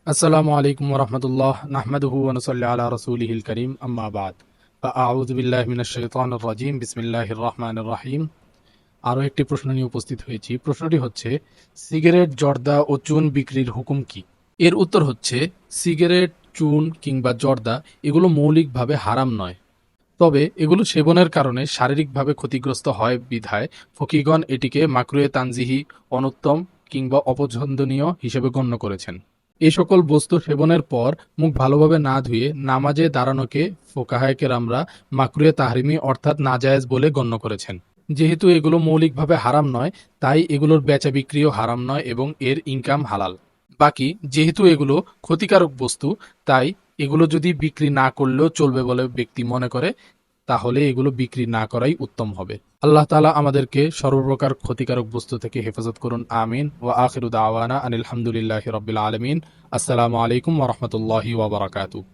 আসসালামু আলাইকুম ওরহমতুল্লাহ নাহমাদুহু ওয়া নুসাল্লি আলা রাসূলিহিল কারীম আম্মা বাদ ফাআউযু বিল্লাহি মিনাশ শাইতানির রাজীম বিসমিল্লাহির রহমানির রহিম। আরও একটি প্রশ্ন নিয়ে উপস্থিত হয়েছি। প্রশ্নটি হচ্ছে, সিগারেট, জর্দা ও চুন বিক্রির হুকুম কি? এর উত্তর হচ্ছে, সিগারেট, চুন কিংবা জর্দা এগুলো মৌলিকভাবে হারাম নয়, তবে এগুলো সেবনের কারণে শারীরিকভাবে ক্ষতিগ্রস্ত হয় বিধায় ফকিহগণ এটিকে মাকরুহে তানজিহি, অনুত্তম কিংবা অপছন্দনীয় হিসেবে গণ্য করেছেন। এই সকল বস্তু সেবনের পর মুখ ভালোভাবে না ধুয়ে নামাজে দাঁড়ানোকে ফোকাহায়ে কেরামরা মাকরুহে তাহরিমি অর্থাৎ নাজায়েজ বলে গণ্য করেছেন। যেহেতু এগুলো মৌলিকভাবে হারাম নয়, তাই এগুলোর বেচা বিক্রিও হারাম নয় এবং এর ইনকাম হালাল। বাকি যেহেতু এগুলো ক্ষতিকারক বস্তু, তাই এগুলো যদি বিক্রি না করলেও চলবে বলে ব্যক্তি মনে করে, তাহলে এগুলো বিক্রি না করাই উত্তম হবে। আল্লাহ তাআলা আমাদেরকে সর্বপ্রকার ক্ষতিকারক বস্তু থেকে হেফাজত করুন, আমিন। ওয়া আখিরু দাওয়ানা আনিল হামদুলিল্লাহি রাব্বিল আলামিন। আসসালামু আলাইকুম ওয়া রাহমাতুল্লাহি ওয়া বারাকাতুহু।